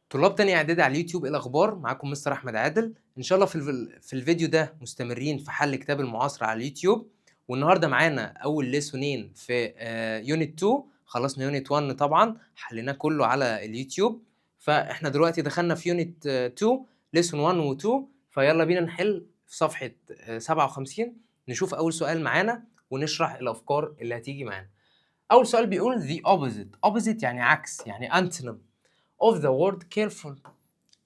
طلاب تانية إعدادي على اليوتيوب، إيه الأخبار؟ معاكم مستر أحمد عادل. إن شاء الله في الفيديو ده مستمرين في حل كتاب المعاصرة على اليوتيوب، والنهارده معانا أول ليسونين في يونت 2. خلصنا يونت 1 طبعًا، حليناه كله على اليوتيوب، فإحنا دلوقتي دخلنا في يونت 2 ليسون 1 و2. فيلا بينا نحل في صفحة 57، نشوف أول سؤال معانا ونشرح الأفكار اللي هتيجي معانا. أول سؤال بيقول the opposite يعني عكس، يعني antonym of the word careful.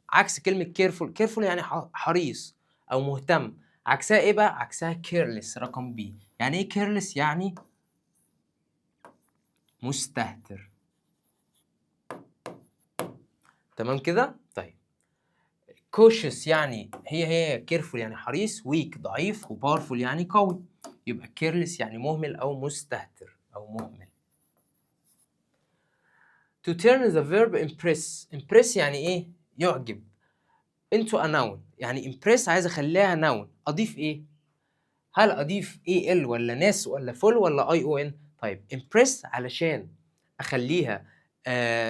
عكس كلمة careful يعني حريص أو مهتم. عكسها إيه بقى؟ عكسها careless رقم B. يعني إيه careless؟ يعني مستهتر. تمام كده؟ طيب. cautious يعني هي careful يعني حريص، weak ضعيف، وpowerful يعني قوي. يبقى careless يعني مهمل أو مستهتر أو مهمل. To turn the verb impress يعني إيه؟ يعجب. into a noun يعني impress عايز أخليها noun. أضيف إيه؟ هل أضيف AL والّا ناس والّا full والّا ION؟ طيب impress علشان أخلّيها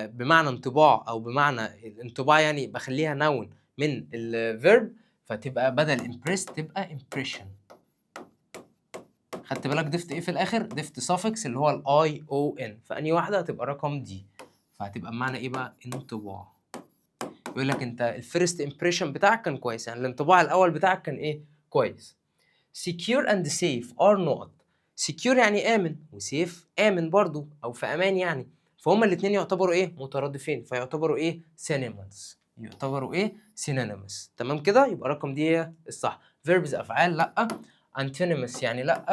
بمعنى انطباع أو بمعنى الانطباع، يعني باخلّيها noun من الverb، فتبقى بدل impress تبقى impression. خدت بالك ضِفت إيه في الآخر؟ ضِفت suffix اللي هو الION، فأنهي واحدة؟ هتبقى رقم D، فهتبقى بمعنى إيه بقى؟ انطباع. يقول لك أنت الfirst impression بتاعك كان كويس، يعني الانطباع الأول بتاعك كان إيه؟ كويس. secure and safe are not. secure يعني آمن، وsafe آمن برضه أو في أمان يعني، فهما الاتنين يعتبروا إيه؟ مترادفين، فيعتبروا إيه؟ synonyms. يعتبروا إيه؟ synonyms. تمام كده؟ يبقى رقم دي هي الصح. verbs أفعال لأ، antonyms يعني لأ،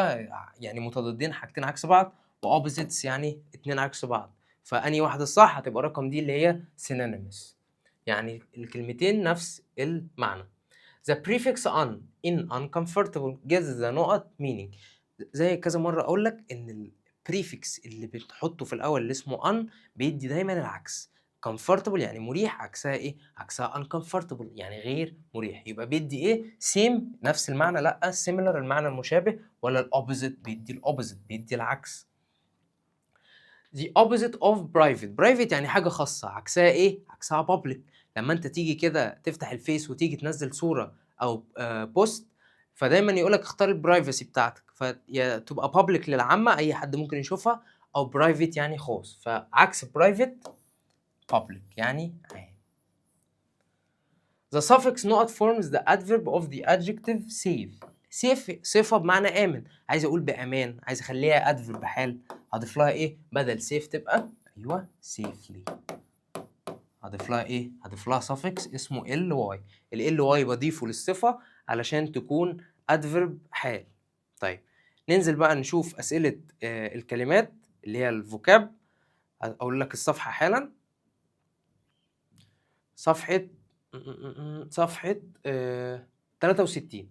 يعني متضادين، حاجتين عكس بعض، وopposites يعني اتنين عكس بعض. فأنهي واحدة الصح؟ هتبقى رقم دي اللي هي synonyms. يعني الكلمتين نفس المعنى. The prefix on in uncomfortable gives the نقط meaning. زي كذا مرة أقول لك إن الprefix اللي بتحطه في الأول اللي اسمه on بيدي دايمًا العكس. comfortable يعني مريح، عكسها إيه؟ عكسها uncomfortable يعني غير مريح. يبقى بيدي إيه؟ same نفس المعنى، لأ similar المعنى المشابه، ولا الopposite بيدي الopposite بيدي العكس. The opposite of private. private يعني حاجة خاصة، عكسها إيه؟ عكسها public. لمّا أنت تيجي كده تفتح الفيس وتيجي تنزّل صورة أو post، فدايمًا يقول لك اختار الprivacy بتاعتك، فيا تبقى public للعامة أي حد ممكن يشوفها، أو private يعني خاص، فعكس private public يعني عام. The suffix not forms the adverb of the adjective safe. safe صفة بمعنى آمن، عايز أقول بأمان، عايز أخلّيها adverb حال، هاضيف لها إيه؟ بدل safe تبقى أيوه safely. هاضيف لها إيه؟ هاضيف لها suffix اسمه ly. الly باضيفه للصفة علشان تكون adverb حال. طيب ننزل بقى نشوف أسئلة الكلمات اللي هي الvocab. هاقول لك الصفحة حالًا. صفحة صفحة 63.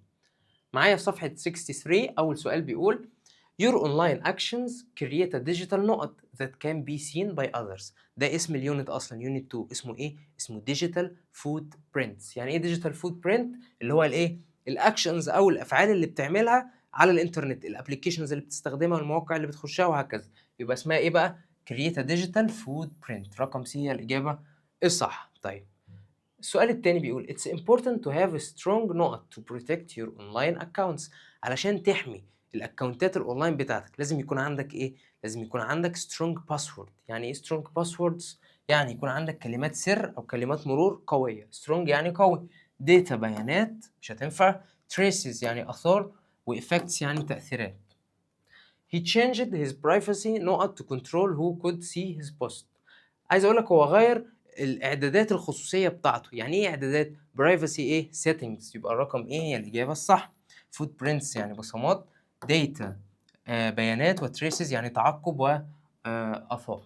معايا في صفحة 63 أول سؤال بيقول Your online actions create a digital نقط that can be seen by others. ده اسم اليونت أصلًا، يونت 2 اسمه إيه؟ اسمه digital footprints. يعني إيه digital footprint؟ اللي هو الإيه؟ الactions أو الأفعال اللي بتعملها على الإنترنت، الapplications اللي بتستخدمها، المواقع اللي بتخشها وهكذا. يبقى اسمها إيه بقى؟ create a digital footprint. رقم C هي الإجابة الصح. طيب. السؤال التاني بيقول It's important to have a strong نقط to protect your online accounts. علشان تحمي الأكونتات الأونلاين بتاعتك لازم يكون عندك إيه؟ لازم يكون عندك strong password. يعني إيه strong passwords؟ يعني يكون عندك كلمات سر أو كلمات مرور قوية. strong يعني قوي. data بيانات مش هتنفع. traces يعني آثار، وeffects يعني تأثيرات. He changed his privacy نقط to control who could see his post. عايز أقول لك هو غيّر الإعدادات الخصوصية بتاعته. يعني إيه إعدادات؟ privacy إيه؟ settings. يبقى الرقم إيه هي الإجابة الصح. footprints يعني بصمات، data بيانات، وtraces يعني تعقُّب و آثار.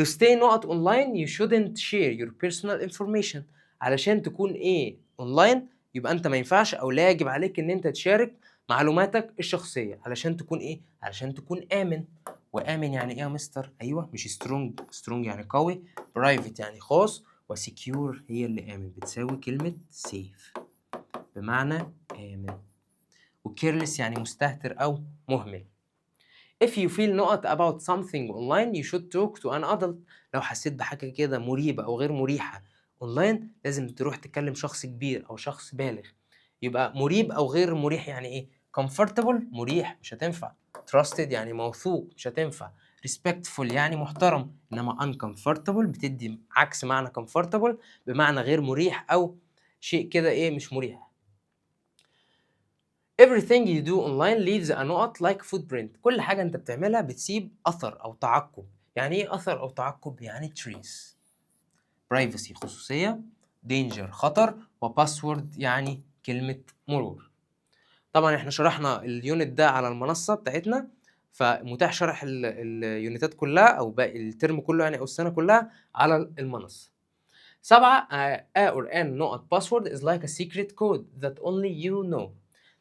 To stay نقط online you shouldn't share your personal information. علشان تكون إيه online يبقى أنت ما ينفعش أو لا يجب عليك إن أنت تشارك معلوماتك الشخصية. علشان تكون إيه؟ علشان تكون آمن. وآمن يعني إيه يا مستر؟ أيوه مش strong يعني قوي، private يعني خاص، وsecure هي اللي آمن بتساوي كلمة safe بمعنى آمن. وcareless يعني مستهتر أو مهمل. If you feel نقط about something online you should talk to an adult. لو حسيت بحاجة كده مريبة أو غير مريحة اونلاين لازم تروح تكلم شخص كبير او شخص بالغ. يبقى مريب او غير مريح يعني ايه؟ comfortable مريح مش هتنفع، trusted يعني موثوق مش هتنفع، respectful يعني محترم، انما uncomfortable بتدي عكس معنى comfortable بمعنى غير مريح او شيء كده ايه مش مريح. Everything you do online leaves a note like footprint. كل حاجة انت بتعملها بتسيب اثر او تعقب. يعني ايه اثر او تعقب؟ يعني trace. privacy خصوصية، danger خطر، وباسورد يعني كلمة مرور. طبعا احنا شرحنا اليونت ده على المنصة بتاعتنا، فمتاح شرح اليونتات كلها او باقي الترم كله يعني او السنة كلها على المنصة. 7 a or an نقط password is like a secret code that only you know.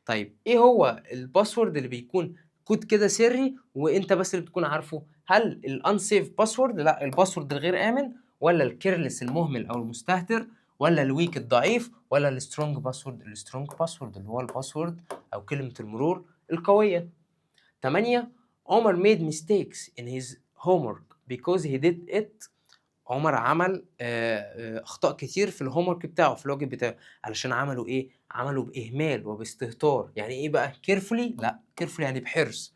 طيب ايه هو الباسورد اللي بيكون كود كده سري وانت بس اللي بتكون عارفه؟ هل الانسيف باسورد؟ لا، الباسورد الغير امن، ولا الكيرلس المهمل او المستهتر، ولا الويك الضعيف، ولا السترونج باسورد؟ السترونج باسورد اللي هو الباسورد او كلمة المرور القوية. 8 عمر made mistakes in his homework because he did it. عمر عمل اخطاء كتير في الهوم ورك بتاعه، في الواجب بتاعه، علشان عمله ايه؟ عمله باهمال وباستهتار. يعني ايه بقى carefully؟ لا، carefully يعني بحرص،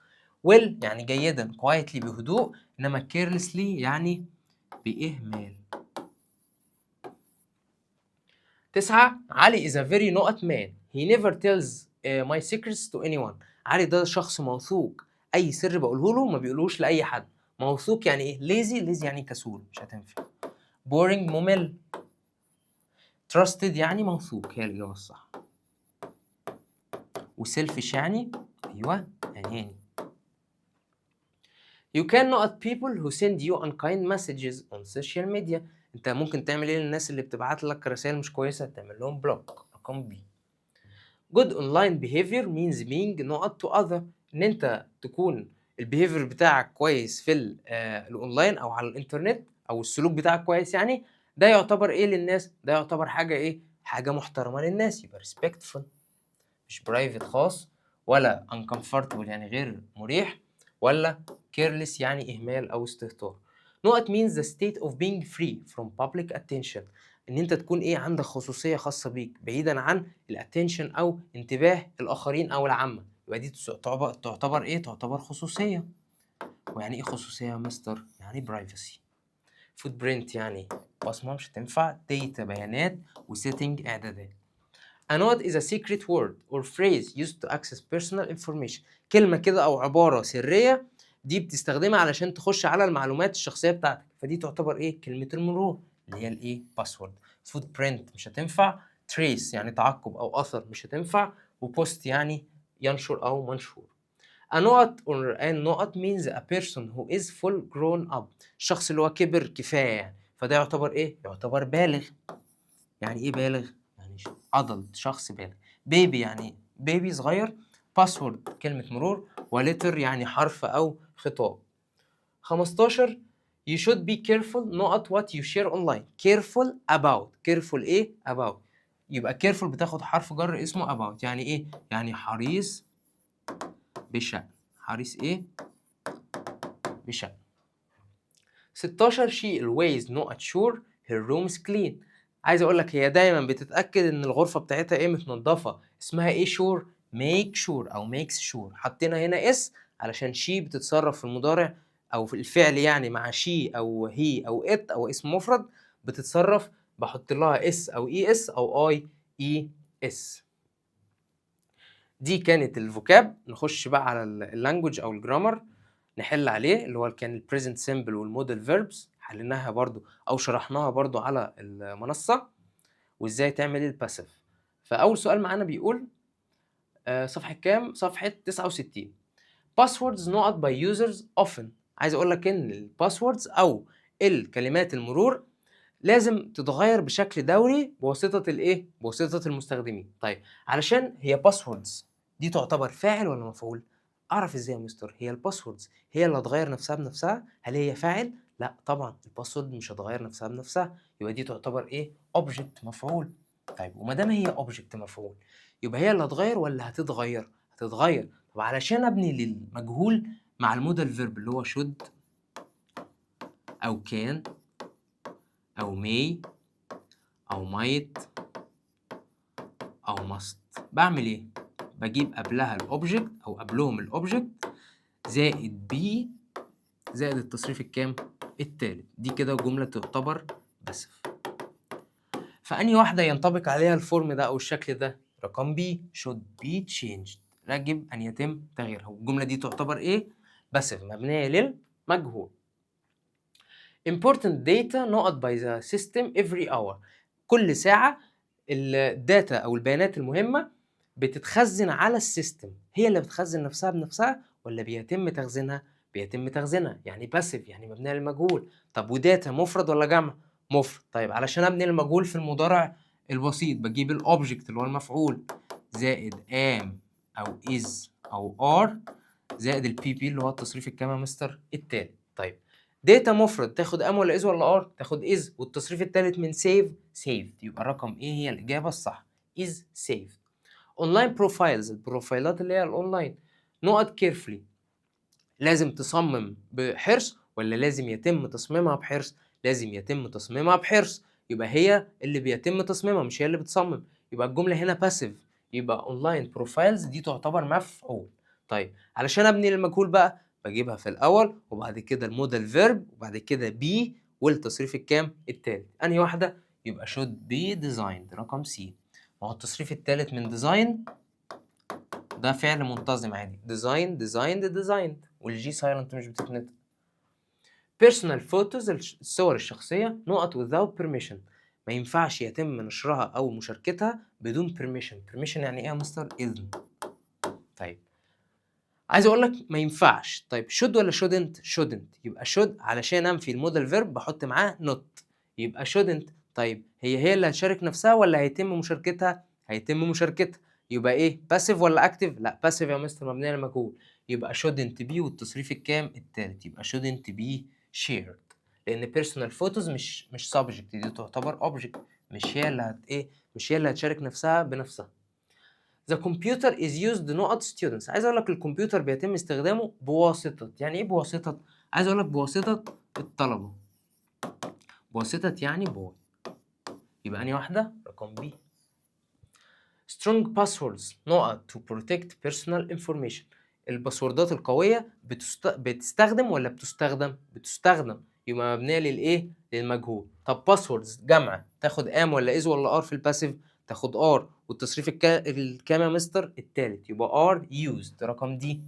well يعني جيدا، quietly بهدوء، انما carelessly يعني باهمال. 9 علي is a very نقط man. He never tells my secrets to anyone. علي ده شخص موثوق، اي سر بقوله له ما بيقولوش لاي حد. موثوق يعني ايه؟ lazy يعني كسول مش هتنفع. boring ممل. trusted يعني موثوق، هي الإجابة الصح. وselfish يعني أيوه أناني. You can not people who send you unkind messages on social media. أنت ممكن تعمل إيه للناس اللي بتبعت لك رسائل مش كويسة؟ تعمل لهم بلوك. رقم بي. Good online behavior means being not to other. إن أنت تكون البيهيفير بتاعك كويس في الأونلاين أو على الإنترنت، أو السلوك بتاعك كويس يعني، ده يعتبر إيه للناس؟ ده يعتبر حاجة إيه؟ حاجة محترمة للناس، يبقى respectful. مش برايفت خاص، ولا uncomfortable يعني غير مريح، ولا careless يعني إهمال أو استهتار. نقط means the state of being free from public attention. إن أنت تكون إيه؟ عندك خصوصية خاصة بيك بعيدا عن الاتنشن أو انتباه الآخرين أو العامة. يبقى دي تعتبر إيه؟ تعتبر خصوصية. ويعني إيه خصوصية يا مستر؟ يعني privacy. footprint يعني بصمة مش هتنفع. data بيانات. وsetting إعدادات. A node is a secret word or phrase used to access personal information. كلمة كده أو عبارة سرية دي بتستخدمها علشان تخش على المعلومات الشخصية بتاعتك، فدي تعتبر إيه؟ كلمة المرور اللي هي الإيه؟ باسورد. footprint مش هتنفع. trace يعني تعقب أو أثر مش هتنفع. وبوست يعني ينشر أو منشور. A node or a node means a person who is full grown up. الشخص اللي هو كبر كفاية يعني، فده يعتبر إيه؟ يعتبر بالغ. يعني إيه بالغ؟ يعني adult شخص بالغ. بيبي يعني بيبي صغير. باسورد كلمة مرور. ولتر يعني حرف أو خطاب. 15 you should be careful not what you share online. careful about. careful إيه؟ about. يبقى careful بتاخد حرف جر اسمه about. يعني إيه؟ يعني حريص بشأن. حريص إيه؟ بشأن. 16 she always not sure her room is clean. عايز اقول لك هي دايما بتتاكد ان الغرفه بتاعتها ايه؟ متنضفه. اسمها ايه؟ شور. ميك شور او ميكس شور. حطينا هنا اس علشان شي بتتصرف في المضارع او في الفعل يعني مع شي او هي او ات او اسم مفرد بتتصرف، بحط لها اس او اي اس او اي اي اس. دي كانت الفوكاب. نخش بقى على اللانجوج او الجرامر نحل عليه، اللي هو كان البريزنت سيمبل والموديل فيربس، حليناها برضو او شرحناها برضو على المنصه. وازاي تعمل الباسيف. فاول سؤال معانا بيقول صفحه كام؟ صفحه 69. passwords not by users often. عايز اقول لك ان الباسوردز او الكلمات المرور لازم تتغير بشكل دوري بواسطه الايه؟ بواسطه المستخدمين. طيب علشان هي باسوردز دي تعتبر فاعل ولا مفعول؟ اعرف ازاي يا مستر؟ هي الباسوردز هي اللي هتغير نفسها بنفسها؟ هل هي فاعل؟ لا طبعا الباسورد مش هتغير نفسها بنفسها، يبقى دي تعتبر ايه؟ اوبجكت مفعول. طيب وما دام هي اوبجكت مفعول يبقى هي اللي هتغير ولا هتتغير؟ هتتغير. طب علشان ابني للمجهول مع المودال فيرب اللي هو should او can او may او might او must. بعمل ايه؟ بجيب قبلها الاوبجكت او قبلهم الاوبجكت زائد بي زائد التصريف الكام؟ التالت. دي كده جملة تعتبر باسف. فأنهي واحدة ينطبق عليها الفورم ده أو الشكل ده؟ رقم بي should be changed، يجب أن يتم تغييرها. والجملة دي تعتبر إيه؟ باسف مبنية للمجهول. important data not by the system every hour. كل ساعة الداتا أو البيانات المهمة بتتخزن على السيستم. هي اللي بتخزن نفسها بنفسها ولا بيتم تخزينها؟ بيتم تخزينها، يعني باسف يعني مبنية للمجهول. طب وداتا مفرد ولا جمع؟ مفرد. طيب علشان ابني المجهول في المضارع البسيط بجيب الاوبجكت اللي هو المفعول زائد am او is او are زائد البي بي اللي هو التصريف الكام يا مستر؟ التالت. طيب داتا مفرد تاخد ام ولا از ولا ار؟ تاخد از. والتصريف التالت من سيف سيفد، يبقى رقم ايه هي الاجابه الصح؟ از سيفد. اونلاين بروفايلز، البروفايلات اللي هي الاونلاين. نقط كيرفلي، لازم تصمم بحرص ولا لازم يتم تصميمها بحرص؟ لازم يتم تصميمها بحرص، يبقى هي اللي بيتم تصميمها مش هي اللي بتصمم. يبقى الجمله هنا باسيف، يبقى اونلاين بروفايلز دي تعتبر مفعول. طيب علشان ابني المجهول بقى بجيبها في الاول وبعد كده المودال فيرب وبعد كده بي والتصريف الكام؟ التالت. انهي واحده؟ يبقى should be designed رقم سي. ما هو التصريف التالت من ديزاين ده فعل منتظم عادي، ديزاين ديزايند ديزايند، والجي سايلنت مش بتتنطق. بيرسونال فوتوز، الصور الشخصيه نقط without permission، ما ينفعش يتم نشرها او مشاركتها بدون permission يعني ايه يا مستر؟ اذن. طيب عايز اقول لك ما ينفعش. طيب should ولا shouldn't؟ يبقى should علشان انفي المودال فيرب بحط معاه not، يبقى shouldn't. طيب هي اللي هتشارك نفسها ولا هيتم مشاركتها؟ هيتم مشاركتها. يبقى ايه؟ باسيف ولا اكتف؟ لا باسيف يا مستر مبنيه للمجهول. يبقى shouldn't be والتصريف الكام؟ التالت. يبقى shouldn't be shared، لان personal photos مش subject، دي تعتبر object، مش هي اللي مش هي اللي هتشارك نفسها بنفسها. The computer is used نقط students. عايز اقول لك الكمبيوتر بيتم استخدامه بواسطة. يعني ايه بواسطة؟ عايز اقول لك بواسطة الطلبة. بواسطة يعني بوي. يبقى انهي واحدة؟ رقم بي. strong passwords نقط to protect personal information. الباسوردات القوية بتستخدم ولا بتستخدم؟ بتستخدم، يبقى مبنية للايه؟ للمجهول. طب passwords جمع تاخد ام ولا از ولا ار في الباسيف؟ تاخد ار. والتصريف الكام يا مستر؟ التالت. يبقى ار used رقم دي.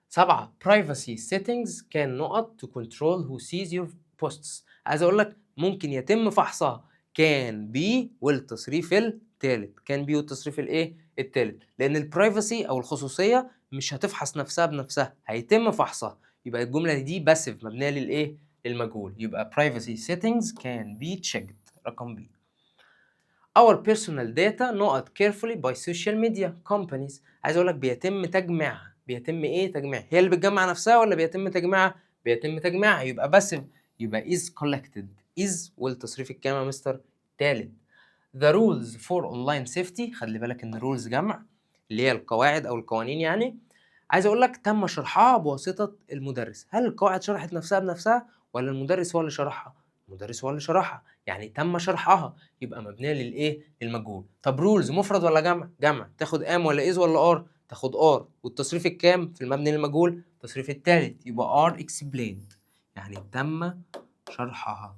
7 privacy settings can نقط to control who sees your posts. عايز اقول لك ممكن يتم فحصها كان بي والتصريف التالت. كان بي والتصريف الايه؟ التالت، لان البرايفسي او الخصوصيه مش هتفحص نفسها بنفسها، هيتم فحصها. يبقى الجمله دي باسيف مبنيه للايه؟ للمجهول. يبقى privacy settings can be checked رقم بي. Our personal data نقط carefully by social media companies. عايز اقول لك بيتم تجميعها. بيتم ايه تجميعها؟ هي اللي بتجمع نفسها ولا بيتم تجميعها؟ بيتم تجميعها. يبقى باسيف، يبقى is collected. is والتصريف الكام يا مستر؟ تالت. The rules for online safety، خلي بالك ان rules جمع اللي هي القواعد او القوانين يعني. عايز اقول لك تم شرحها بواسطة المدرس. هل القواعد شرحت نفسها بنفسها ولا المدرس هو اللي شرحها؟ المدرس هو اللي شرحها، يعني تم شرحها، يبقى مبنيه للايه؟ للمجهول. طب رولز مفرد ولا جمع؟ جمع. تاخد ام ولا از ولا ار؟ تاخد ار. والتصريف الكام في المبني للمجهول؟ التصريف الثالث. يبقى ار explained يعني تم شرحها،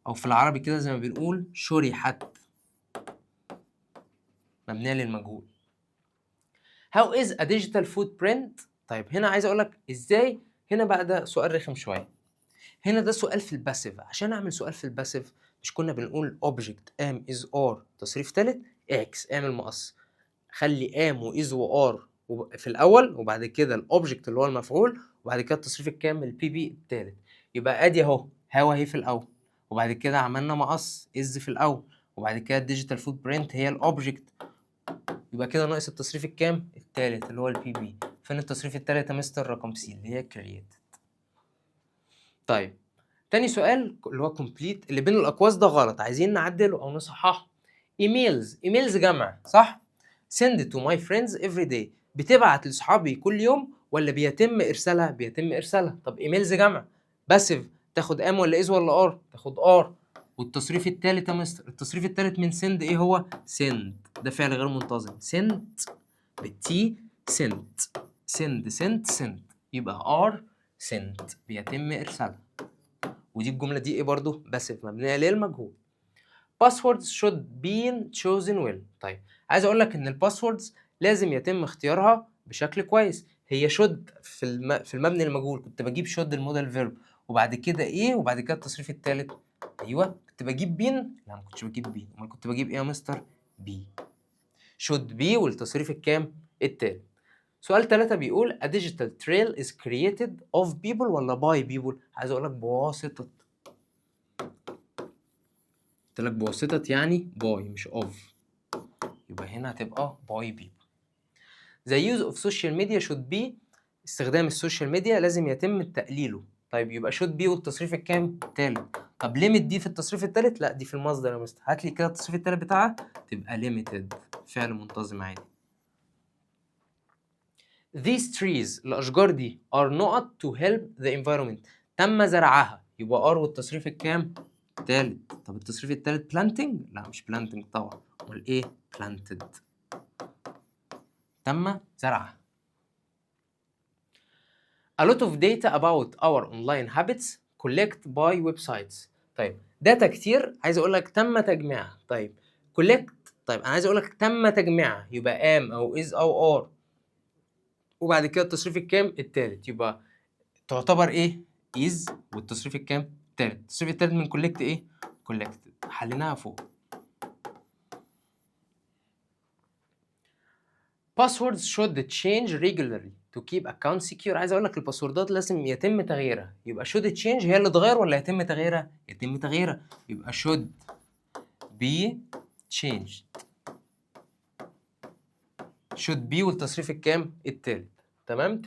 او في العربي كده زي ما بنقول شرحت، مبنيه للمجهول. How is a digital footprint؟ طيب هنا عايز اقول لك ازاي. هنا بقى ده سؤال رخم شويه. هنا ده سؤال في الباسيف. عشان اعمل سؤال في الباسيف مش كنا بنقول object am is are تصريف تالت؟ اعكس، اعمل مقص، خلي am و is و are في الاول وبعد كده الاوبجكت اللي هو المفعول وبعد كده التصريف الكام؟ البي بي التالت. يبقى ادي اهو هوا اهي في الاول وبعد كده عملنا مقص is في الاول وبعد كده الديجيتال فوت برنت هي الاوبجكت. يبقى كده ناقص التصريف الكام؟ التالت اللي هو البي بي. فين التصريف التالت يا مستر؟ رقم سي اللي هي created. طيب تاني سؤال اللي هو complete اللي بين الأقواس ده غلط، عايزين نعدله أو نصححه. ايميلز جمع صح؟ send to my friends every day، بتبعت لصحابي كل يوم ولا بيتم إرسالها؟ بيتم إرسالها. طب ايميلز جمع باسيف، تاخد ام ولا از ولا ار؟ تاخد ار. والتصريف التالت يا مستر، التصريف التالت من send ايه هو؟ send، ده فعل غير منتظم. send بالتي sent، send يبقى are sent بيتم ارسالها. ودي الجملة دي ايه برضو؟ باسف مبنية للمجهول. passwords should be chosen well. طيب عايز اقول لك ان الباسوردز لازم يتم اختيارها بشكل كويس. هي should في المبني المجهول كنت بجيب should المودال فيرب وبعد كده ايه وبعد كده التصريف الثالث. ايوه كنت بجيب بين، لا ما كنتش بجيب بين، امال كنت بجيب ايه يا مستر؟ بي. should be والتصريف الكام؟ الثالث. سؤال 3 بيقول a digital trail is created of people ولا by people؟ عايز اقول لك بواسطة. قلت لك بواسطة يعني باي مش اوف، يبقى هنا هتبقى باي people. The use of social media should be، استخدام السوشيال ميديا لازم يتم تقليله. طيب يبقى should be والتصريف الكام؟ التالت. طب ليميت دي في التصريف التالت؟ لا دي في المصدر يا مستر. هات لي كده التصريف التالت بتاعها تبقى limited، فعل منتظم عادي. These trees الأشجار دي are not to help the environment، تم زرعها، يبقى are والتصريف الكام؟ التالت. طب التصريف التالت planting؟ لا مش planting طبعا، امال ايه؟ planted، تم زرعها. A lot of data about our online habits collect by websites. طيب داتا كتير عايز اقول لك تم تجميعها. طيب collect، طيب انا عايز اقول لك تم تجميعها يبقى am او is او are، وبعد كده التصريف الكام؟ التالت، يبقى تعتبر ايه؟ is والتصريف الكام؟ التالت. التصريف التالت من collect ايه؟ collected، حليناها فوق. Passwords should change regularly to keep account secure. عايز اقول لك الباسوردات لازم يتم تغييرها، يبقى should change هي اللي تغير ولا يتم تغييرها؟ يتم تغييرها، يبقى should be changed. should be والتصريف الكام؟ التالت. تمام.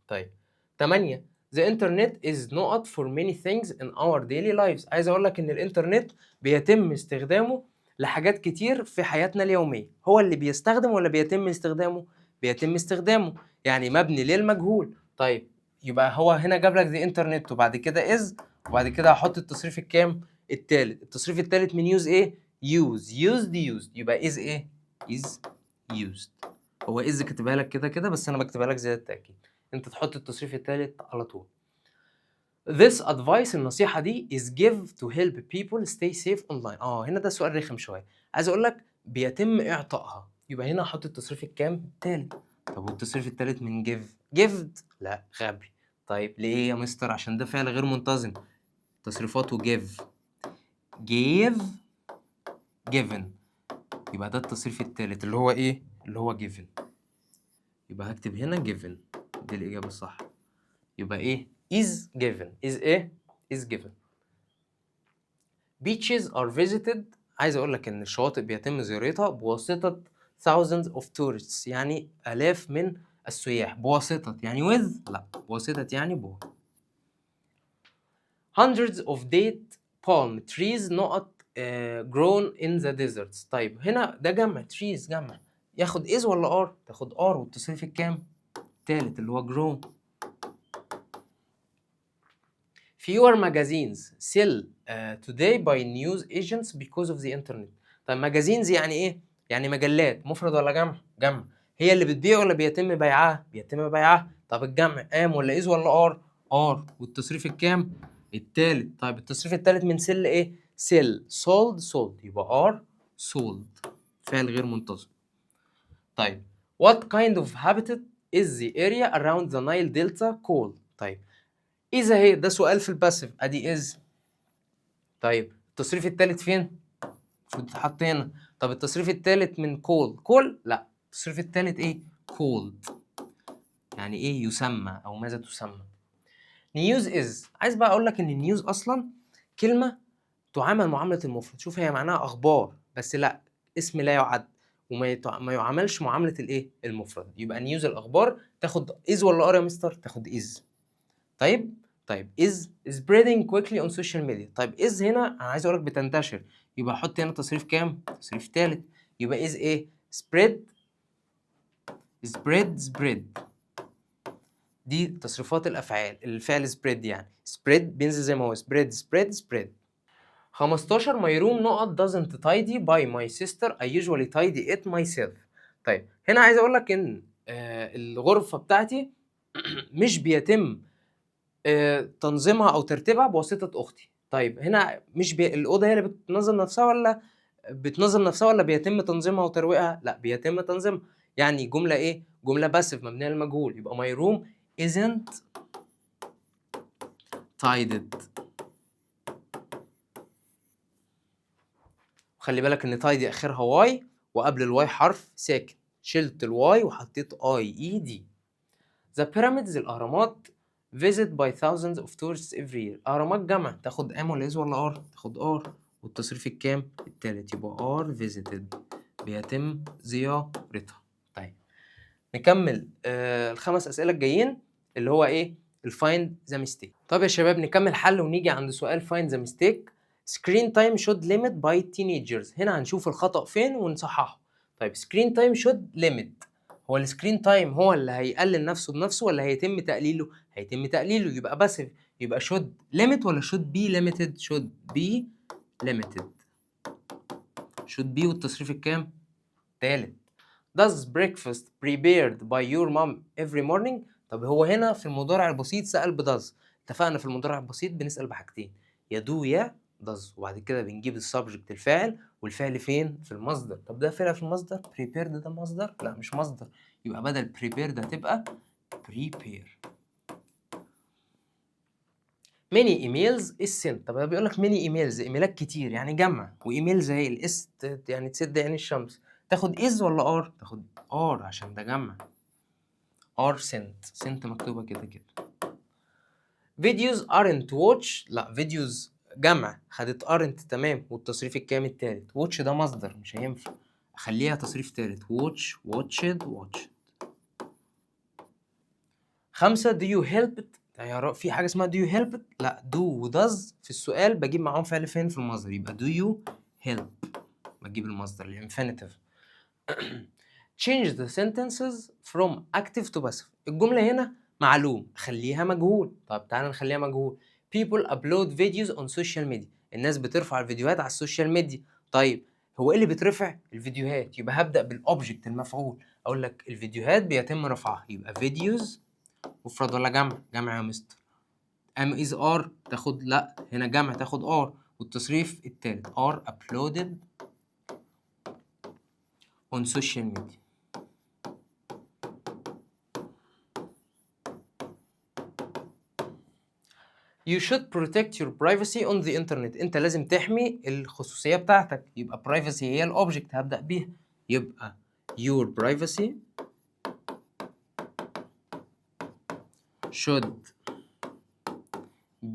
طيب 8 The internet is not for many things in our daily lives. عايز اقول لك ان الانترنت بيتم استخدامه لحاجات كتير في حياتنا اليومية. هو اللي بيستخدم ولا بيتم استخدامه؟ بيتم استخدامه، يعني مبني للمجهول. طيب يبقى هو هنا جاب لك the internet وبعد كده is وبعد كده هحط التصريف الكام؟ التالت. التصريف التالت من use ايه؟ used يبقى is ايه؟ is used. هو is كاتبها لك كده كده بس انا بكتبها لك زي التأكيد، انت تحط التصريف التالت على طول. This advice النصيحة دي is give to help people stay safe online. هنا ده سؤال رخم شوية. عايز اقول لك بيتم اعطائها، يبقى هنا هحط التصريف الكام؟ التالت. طب والتصريف التالت من gived؟ لا غبي. طيب ليه يا مستر؟ عشان ده فعل غير منتظم، تصريفاته gave given، يبقى ده التصريف التالت اللي هو ايه؟ اللي هو given، يبقى هكتب هنا given، دي الإجابة الصح. يبقى إيه؟ is given. is إيه؟ is given. beaches are visited. عايز أقول لك إن الشواطئ بيتم زيارتها بواسطة thousands of tourists، يعني آلاف من السياح. بواسطة يعني with؟ لا بواسطة يعني بو. hundreds of date palm trees not grown in the deserts. طيب هنا ده جمع trees، جمع، ياخد is ولا are؟ تاخد are والتصريف الكام؟ التالت اللي هو grown. Fewer magazines sell today by news agents because of the internet. طيب magazines يعني ايه؟ يعني مجلات. مفرد ولا جمع؟ جمع. هي اللي بتبيع ولا بيتم بيعها؟ بيتم بيعها. طب الجمع ام ولا از ولا ار؟ ار. والتصريف الكام؟ التالت. طيب التصريف التالت من سل ايه؟ سيل. sold يبقى ار sold، فعل غير منتظم. طيب what kind of habitat is the area around the Nile Delta called؟ طيب إذا هي ده سؤال في الباسيف ادي از. طيب التصريف التالت فين؟ المفروض يتحط هنا. طب التصريف التالت من كول؟ لا التصريف التالت ايه؟ كولد، يعني ايه؟ يسمى او ماذا تسمى. نيوز از، عايز بقى اقول لك ان النيوز اصلا كلمه تعامل معامله المفرد. شوف هي معناها اخبار بس لا اسم لا يعد ما يعاملش معامله الايه؟ المفرد. يبقى نيوز الاخبار تاخد از ولا ار يا مستر؟ تاخد از. طيب is spreading quickly on social media. طيب is هنا انا عايز اقول لك بتنتشر، يبقى احط هنا تصريف كام؟ تصريف ثالث. يبقى is ايه؟ spread. دي تصريفات الافعال. الفعل spread يعني spread بينزل زي ما هو spread. 15 my room نقط doesn't tidy by my sister I usually tidy it myself. طيب هنا عايز اقول لك ان الغرفة بتاعتي مش بيتم تنظيمها او ترتيبها بواسطة اختي. طيب هنا مش الأوضة هي اللي بتنظم نفسها ولا بيتم تنظيمها وترويقها؟ لا، بيتم تنظيمها. يعني جملة ايه؟ جملة باسف مبنية للمجهول، يبقى my room isn't tidied. خلي بالك ان tidy اخرها واي وقبل الواي حرف ساكن، شلت الواي وحطيت IED. The pyramids الأهرامات visit by thousands of tourists every year. أهرامات جمع، تاخد ام ولا از ولا ار؟ تاخد ار، والتصريف الكام؟ التالت، يبقى ار visited بيتم زيارتها. طيب نكمل الخمس أسئلة الجايين اللي هو إيه؟ الفايند ذا ميستيك. طب يا شباب نكمل حل ونيجي عند سؤال فايند ذا ميستيك. سكرين تايم شود ليميت باي تينيجرز. هنا هنشوف الخطأ فين ونصححه. طيب سكرين تايم شود ليميت، هو السكرين تايم هو اللي هيقلل نفسه بنفسه ولا هيتم تقليله؟ هيتم تقليله، يبقى باسيف. يبقى شود ليميت ولا شود بي ليميتد؟ شود بي ليميتد. شود بي والتصريف الكام؟ تالت. Does breakfast prepared by your mom every morning؟ طب هو هنا في المضارع البسيط سأل بداز. اتفقنا في المضارع البسيط بنسأل بحاجتين، يا دو يا does، وبعد كده بنجيب السبجكت الفاعل، والفعل فين؟ في المصدر. طب ده فعل في المصدر؟ prepared ده مصدر؟ لا مش مصدر، يبقى بدل prepared هتبقى prepare. many emails is sent. طب بيقول لك many emails، ايميلات كتير يعني جمع، وايميلز اهي الاس يعني تسد عين الشمس. تاخد is ولا ار؟ تاخد ار عشان ده جمع. ار سنت مكتوبة كده كده. videos aren't watch، لا فيديوز جمع، خدت aren't تمام، والتصريف الكام؟ التالت. watch ده مصدر مش هينفع، اخليها تصريف تالت. watched. 5 do you help it؟ في حاجة اسمها do you help it؟ لا do و does في السؤال بجيب معاهم فعل فين؟ في المصدر، يبقى do you help بجيب المصدر الانفينيتيف. change the sentences from active to passive. الجملة هنا معلوم، خليها مجهول. طب تعالى نخليها مجهول. people upload videos on social media. الناس بترفع الفيديوهات على السوشيال ميديا. طيب هو ايه اللي بيترفع؟ الفيديوهات، يبقى هبدأ بالاوبجكت المفعول، اقول لك الفيديوهات بيتم رفعها، يبقى videos مفرد ولا جمع؟ جمع يا مستر. ام از ار تاخد، لا هنا جمع تاخد ار، والتصريف التالت ار uploaded on social media. You should protect your privacy on the internet. انت لازم تحمي الخصوصية بتاعتك، يبقى privacy هي الاوبجكت هبدأ بيها، يبقى your privacy should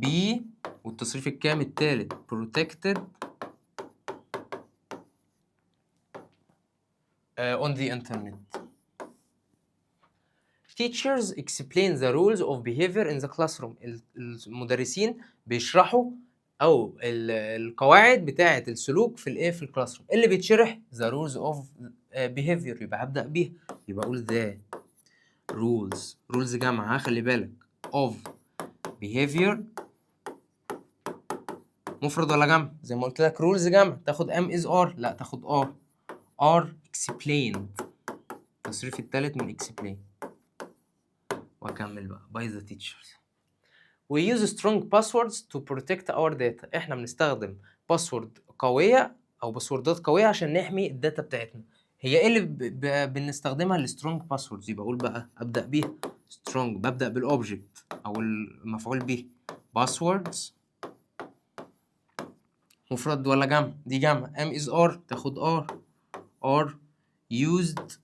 be والتصريف الكام؟ التالت protected on the internet. Teachers explain the rules of behavior in the classroom. المدرسين بيشرحوا او القواعد بتاعه السلوك في الايه؟ في الكلاس روم. اللي بيتشرح the rules of behavior، يبقى هبدأ بيه، يبقى اقول the rules جمع، خلي بالك of behavior مفرد ولا جمع؟ زي ما قلت لك rules جمع، تاخد am is are، لا تاخد are explained، التصريف الثالث من explain. واكمل بقى by the teachers. We use strong passwords to protect our data. احنا بنستخدم باسورد قوية او باسوردات قوية عشان نحمي الداتا بتاعتنا. هي ايه اللي بنستخدمها؟ السترونج باسوردز. يبقى اقول بقى ابدا بيها strong، ببدا بالاوبجكت او المفعول به passwords مفرد ولا جمع؟ دي جمع. am is are تاخد are used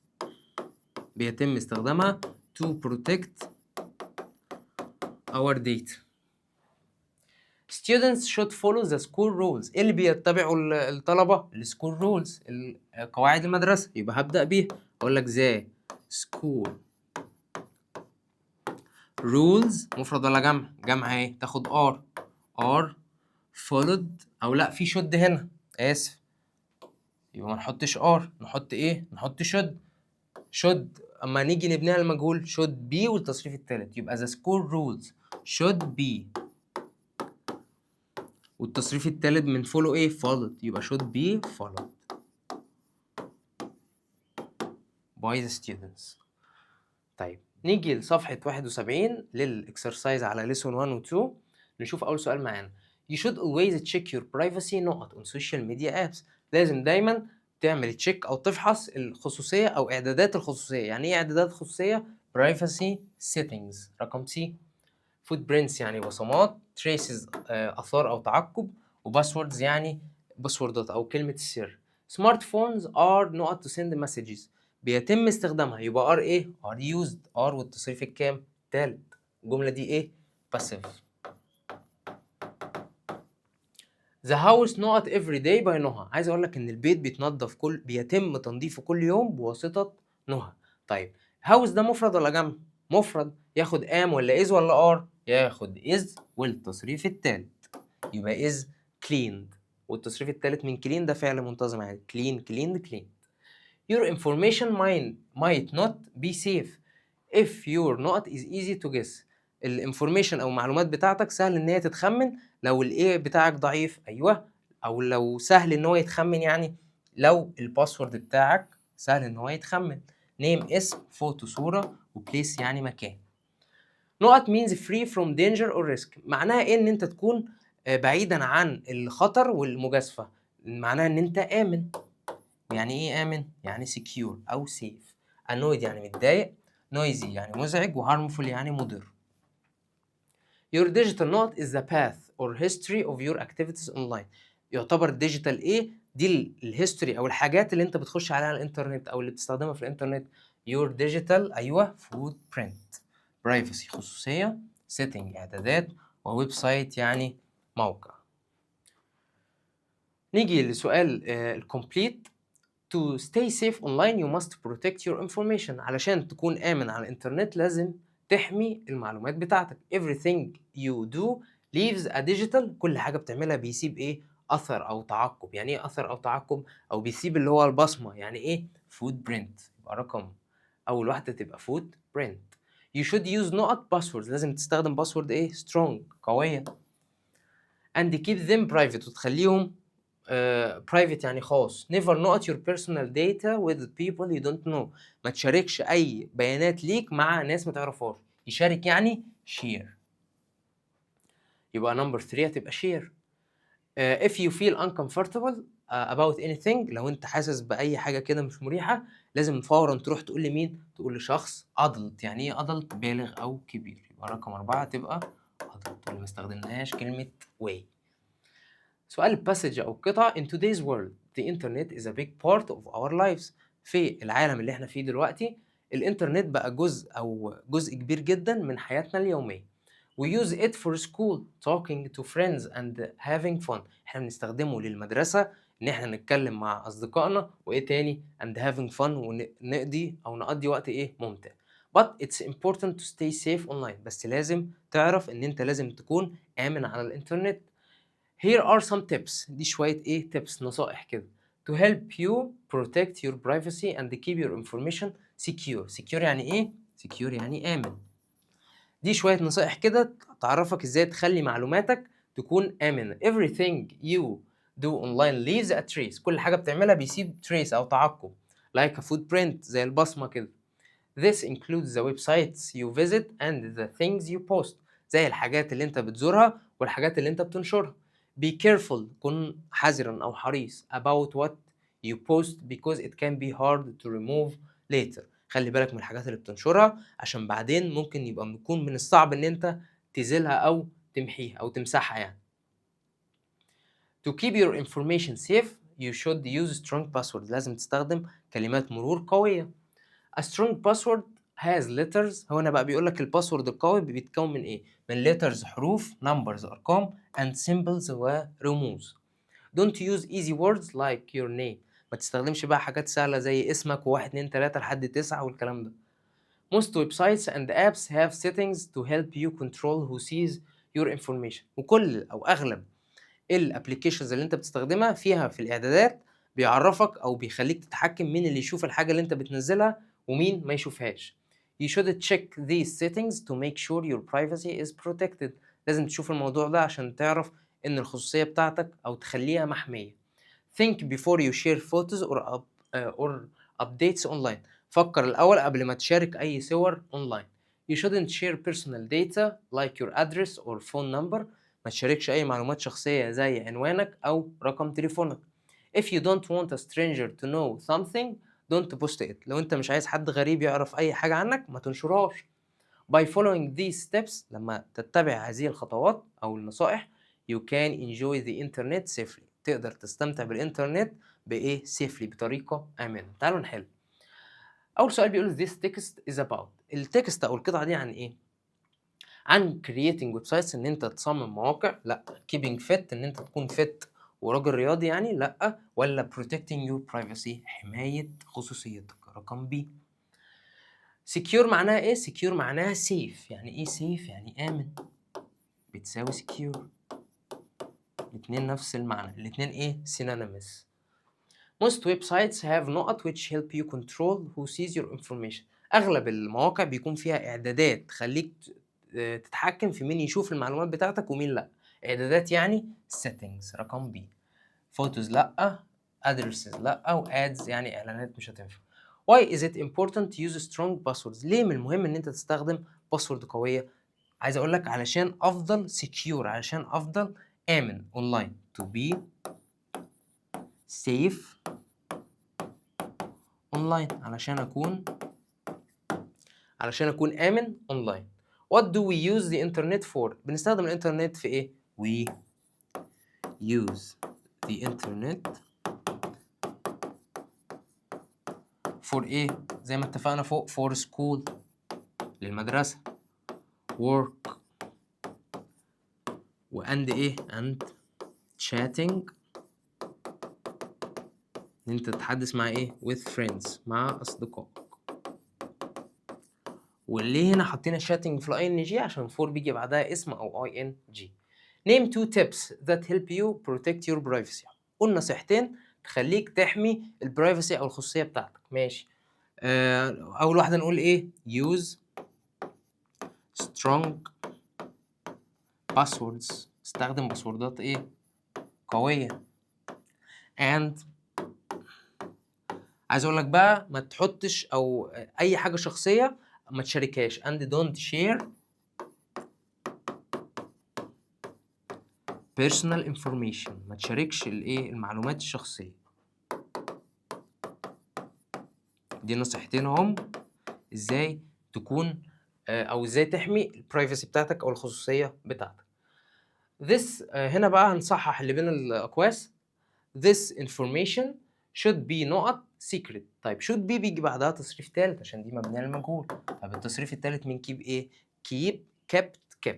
بيتم استخدامها to protect our data. Students should follow the school rules. ايه اللي بيتبعوا الطلبة؟ السكول رولز، قواعد المدرسة. يبقى هبدأ بيها، اقول لك the school rules مفرد ولا جمع؟ جمع اهي، تاخد are followed، او لا في should هنا، اسف، يبقى ما نحطش نحط ايه؟ نحط should اما نيجي نبنيها المجهول should be والتصريف الثالث، يبقى the school rules should be والتصريف التالت من follow ايه؟ followed، يبقى should be followed by the students. طيب نيجي لصفحة 71 للإكسرسايز على lesson 1 و 2. نشوف أول سؤال معانا. You should always check your privacy not on social media apps. لازم دايما تعمل تشيك أو تفحص الخصوصية أو إعدادات الخصوصية. يعني إيه إعدادات الخصوصية؟ privacy settings. رقم C footprints يعني بصمات، traces آثار أو تعقب، وباسوردز يعني باسوردات أو كلمة السر. smartphones are not to send messages. بيتم استخدامها، يبقى are ايه؟ are used. are والتصريف الكام؟ تالت. الجملة دي ايه؟ passive. the house not every day by نهى. عايز اقول لك ان البيت بيتم تنظيفه كل يوم بواسطة نهى. طيب house ده مفرد ولا جمع؟ مفرد، ياخد am ولا is ولا are؟ ياخد is والتصريف التالت، يبقى is cleaned. والتصريف التالت من clean ده فعل منتظم يعني clean cleaned clean. Your information might not be safe if your not is easy to guess. الانفورميشن او المعلومات بتاعتك سهل ان هي تتخمن لو الايه بتاعك ضعيف. ايوه، او لو سهل ان هو يتخمن يعني لو الباسورد بتاعك سهل ان هو يتخمن. نيم اسم، فوتو صورة، وبليس يعني مكان. نقط means free from danger or risk. معناها ايه؟ ان انت تكون بعيدا عن الخطر والمجازفة. معناها ان انت امن. يعني ايه امن؟ يعني secure او safe. annoyed يعني متضايق، noisy يعني مزعج، وharmful يعني مضر. Your digital note is the path or history of your activities online. يعتبر الديجيتال ايه؟ دي الهيستوري او الحاجات اللي انت بتخش عليها على الانترنت او اللي بتستخدمها في الانترنت. Your digital ايوه footprint. privacy خصوصية، setting اعدادات، وويب سايت يعني موقع. نيجي لسؤال الكومبليت. To stay safe online you must protect your information. علشان تكون آمن على الإنترنت لازم تحمي المعلومات بتاعتك. Everything you do leaves a digital. كل حاجة بتعملها بيسيب إيه؟ أثر أو تعقب. يعني إيه أثر أو تعقب؟ أو بيسيب اللي هو البصمة. يعني إيه؟ footprint. يبقى رقم أول واحدة تبقى footprint. You should use not passwords. لازم تستخدم باسورد إيه؟ strong قوية. And keep them private. وتخليهم private يعني خاص. never note your personal data with people you don't know. ما تشاركش أي بيانات ليك مع ناس ما تعرفهاش. يشارك يعني share. يبقى number 3 هتبقى share. if you feel uncomfortable about anything. لو أنت حاسس بأي حاجة كده مش مريحة لازم فورا تروح تقول لمين؟ تقول لشخص adult. يعني إيه adult؟ بالغ أو كبير. يبقى رقم 4 تبقى adult. واللي ما استخدمناهاش كلمة way. سؤال الباسج أو القطعة. In today's world the internet is a big part of our lives. في العالم اللي احنا فيه دلوقتي الإنترنت بقى جزء كبير جدا من حياتنا اليومية. We use it for school, talking to friends and having fun. احنا بنستخدمه للمدرسة إن احنا نتكلم مع أصدقائنا، وإيه تاني؟ and having fun، ونقضي وقت إيه؟ ممتع. But it's important to stay safe online. بس لازم تعرف إن أنت لازم تكون آمن على الإنترنت. Here are some tips. دي شوية إيه tips، نصائح كده. To help you protect your privacy and keep your information secure. Secure يعني إيه؟ Secure يعني آمن. دي شوية نصائح كده تعرفك إزاي تخلي معلوماتك تكون آمنة. Everything you do online leaves a trace. كل حاجة بتعملها بيسيب trace أو تعقب. Like a footprint زي البصمة كده. This includes the websites you visit and the things you post. زي الحاجات اللي أنت بتزورها والحاجات اللي أنت بتنشرها. Be careful. كن حذرا أو حريص about what you post because it can be hard to remove later. خلي بالك من الحاجات اللي بتنشرها عشان بعدين ممكن يكون من الصعب إن أنت تزيلها أو تمحيها أو تمسحها يعني. To keep your information safe you should use strong passwords. لازم تستخدم كلمات مرور قوية. A strong password has letters. هو هنا بقى بيقول لك الباسورد القوي بيتكون من ايه؟ من letters حروف، numbers ارقام، and symbols ورموز. Don't use easy words like your name. ما تستخدمش بقى حاجات سهلة زي اسمك و1 2 3 لحد 9 والكلام ده. Most websites and apps have settings to help you control who sees your information. وكل او اغلب الابلكيشنز اللي انت بتستخدمها فيها في الاعدادات بيعرفك او بيخليك تتحكم مين اللي يشوف الحاجة اللي انت بتنزلها ومين ما يشوفهاش. You should check these settings to make sure your privacy is protected. لازم تشوف الموضوع ده عشان تعرف إن الخصوصية بتاعتك أو تخلّيها محمية. Think before you share photos or updates online. فكر الأول قبل ما تشارك أي صور online. You shouldn't share personal data like your address or phone number. ما تشاركش أي معلومات شخصية زي عنوانك أو رقم تليفونك. If you don't want a stranger to know something, don't post it. لو أنت مش عايز حد غريب يعرف أي حاجة عنك ما تنشرهاش. By following these steps، لما تتبع هذه الخطوات أو النصائح، you can enjoy the internet safely. تقدر تستمتع بالإنترنت بإيه؟ safely، بطريقة آمنة. تعالوا نحل. أول سؤال بيقول this text is about. التكست أو القطعة دي عن إيه؟ عن creating websites، إن أنت تصمم مواقع؟ لأ. keeping fit، إن أنت تكون fit وراجل رياضي يعني؟ لأ. ولا protecting your privacy، حماية خصوصيتك؟ رقم B. secure معناها إيه؟ secure معناها safe. يعني إيه safe؟ يعني آمن. بتساوي secure. الاتنين نفس المعنى، الاتنين إيه؟ synonymous. Most websites have نقط which help you control who sees your information. أغلب المواقع بيكون فيها إعدادات تخليك تتحكم في مين يشوف المعلومات بتاعتك ومين لأ. إعدادات يعني settings. رقم B. photos لأ. addresses لأ. و ads يعني إعلانات مش هتنفع. Why is it important to use strong passwords؟ ليه من المهم إن أنت تستخدم باسورد قوية؟ عايز أقول لك علشان أفضل secure، علشان أفضل آمن online. to be safe online، علشان أكون آمن online. What do we use the internet for؟ بنستخدم الإنترنت في إيه؟ We use the internet for إيه؟ زي ما اتفقنا فوق، for school للمدرسة، work and إيه؟ and chatting، إن أنت تتحدث مع إيه؟ with friends، مع أصدقائك. وليه هنا حطينا chatting في ال ing؟ عشان for بيجي بعدها اسم أو ing. Name 2 tips that help you protect your privacy. قول نصيحتين تخليك تحمي البرايفسي أو الخصوصية بتاعتك. ماشي. أول واحدة نقول إيه؟ use strong passwords. استخدم باسوردات إيه؟ قوية. and عايز أقول لك بقى ما تحطش أو أي حاجة شخصية ما تشاركهاش. and don't share personal information. ما تشاركش الإيه؟ المعلومات الشخصية. دي نصيحتين هم إزاي تكون أو إزاي تحمي البرايفسي بتاعتك أو الخصوصية بتاعتك. This هنا بقى هنصحح اللي بين الأقواس. This information should be نقط secret. طيب should be بيجي بعدها تصريف تالت عشان دي مبنية للمجهول. طب التصريف التالت من keep إيه؟ keep kept.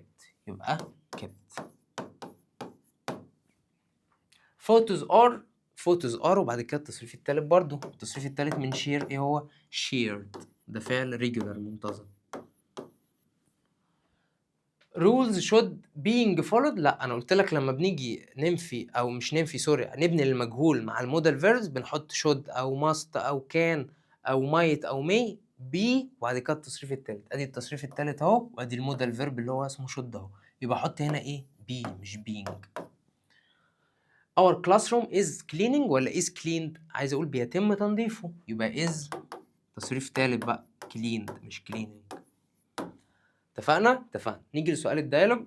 يبقى kept. photos are وبعد كده التصريف التالت برضو. التصريف التالت من share إيه هو؟ shared. ده فعل regular منتظم. rules should being followed. لا أنا قلت لك لما بنيجي ننفي أو مش ننفي سوري نبني المجهول مع المودال verbs بنحط should أو must أو can أو might أو may be وبعد كده التصريف التالت. أدي التصريف التالت أهو، وأدي المودال verb اللي هو اسمه should أهو. يبقى أحط هنا إيه؟ be مش being. Our classroom is cleaning ولا is cleaned؟ عايز أقول بيتم تنظيفه، يبقى is تصريف تالت بقى cleaned مش cleaning. اتفقنا؟ نيجي لسؤال الديالوج.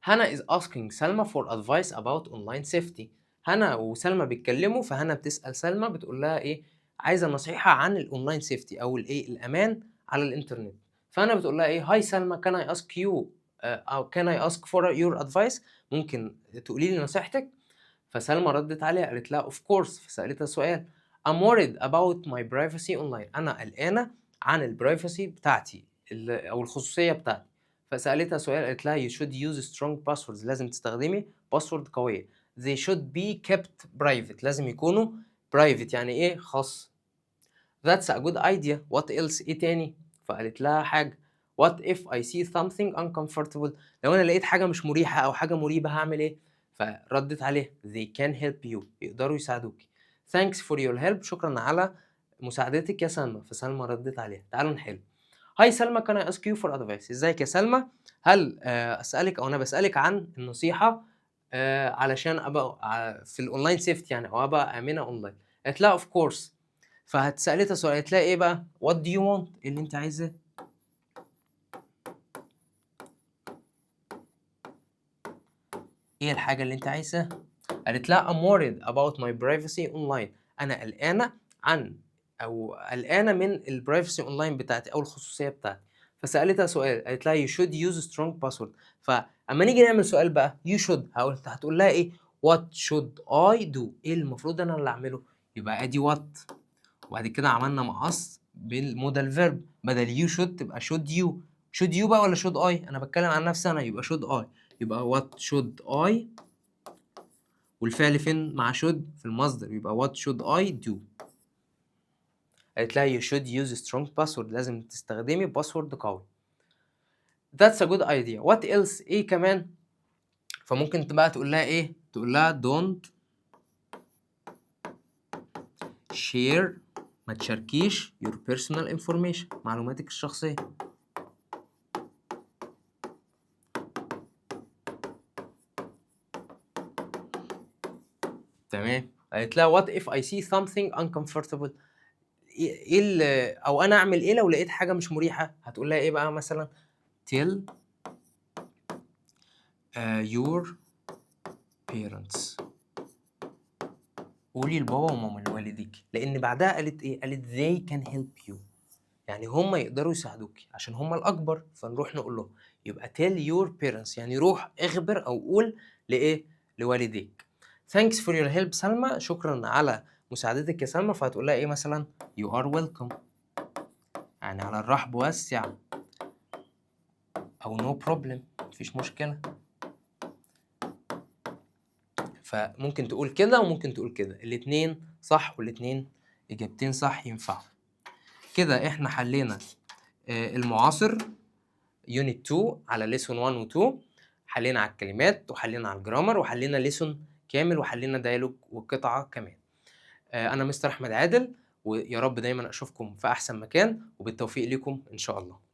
هنا is asking سلمى for advice about online safety. هنا وسلمى بيتكلموا، فهنا بتسأل سلمى بتقول لها إيه؟ عايزة نصيحة عن الأونلاين سيفتي أو الإيه؟ الأمان على الإنترنت. فأنا بتقول لها إيه؟ هاي سلمى can I ask you أو can I ask for your advice؟ ممكن تقولي لي نصيحتك؟ فسلمى ردت عليها قالت لها of course. فسألتها سؤال I'm worried about my privacy online. أنا قلقانة عن البرايفسي بتاعتي أو الخصوصية بتاعتي. فسألتها سؤال قالت لها you should use strong passwords. لازم تستخدمي باسورد قوية. They should be kept private. لازم يكونوا private يعني إيه؟ خاص. That's a good idea. What else؟ إيه تاني؟ فقالت لها حاجة What if I see something uncomfortable؟ لو أنا لقيت حاجة مش مريحة أو حاجة مريبة هعمل إيه؟ فردت عليه They can help you. يقدروا يساعدوك. Thanks for your help. شكرا على مساعدتك يا سلمى. فسلمى ردت عليها. تعالوا نحل. هاي سلمى can I ask you for advice؟ ازيك يا سلمى؟ هل اسالك او انا بسالك عن النصيحه علشان ابقى في الاونلاين سيفتي يعني، او ابقى امنه اونلاين. قالت لها اوف كورس. فسالتها سؤال، قالت لها ايه بقى؟ وات دو يو وانت؟ ايه اللي انت عايزاه؟ ايه الحاجه اللي انت عايزاها؟ قالت لها I'm worried about my privacy online. أنا قلقانة عن أو قلقانة من البرايفسي أونلاين بتاعتي أو الخصوصية بتاعتي. فسألتها سؤال، قالت لها you should use strong password. فأما نيجي نعمل سؤال بقى you should، هتقول لها إيه؟ what should I do؟ إيه المفروض أنا اللي أعمله؟ يبقى أدي what، وبعد كده عملنا مقص بالمودال فيرب، بدل you should تبقى should you. should you بقى ولا should I؟ أنا بتكلم عن نفسي أنا، يبقى should I. يبقى what should I، والفعل فين مع should؟ في المصدر، يبقى what should I do. قالت لها you should use strong password، لازم تستخدمي باسورد قوي. That's a good idea. What else؟ ايه كمان؟ فممكن بقى تقول لها ايه؟ تقول لها don't share، ما تشاركيش your personal information، معلوماتك الشخصية. تمام. قالت لها what if I see something uncomfortable؟ ايه او انا اعمل ايه لو لقيت حاجة مش مريحة؟ هتقول لها ايه بقى مثلا؟ tell your parents، قولي لبابا وماما لوالديك. لان بعدها قالت ايه؟ قالت they can help you، يعني هم يقدروا يساعدوكي عشان هم الاكبر، فنروح نقول لهم. يبقى tell your parents يعني روح اخبر او قول لايه؟ لوالديك. thanks for your help سلمى، شكرا على مساعدتك يا سلمى. فهتقول لها ايه مثلا؟ you are welcome، يعني على الرحب والسع، او no problem، مفيش مشكله. فممكن تقول كده وممكن تقول كده، الاتنين صح والاتنين اجابتين صح ينفعوا. كده احنا حلينا المعاصر يونت 2 على ليسون 1 و 2، حلينا على الكلمات وحلينا على الجرامر وحلينا ليسون كامل وحلينا ديالوج وقطعة كمان. انا مستر احمد عادل، ويا رب دايما اشوفكم في احسن مكان، وبالتوفيق لكم ان شاء الله.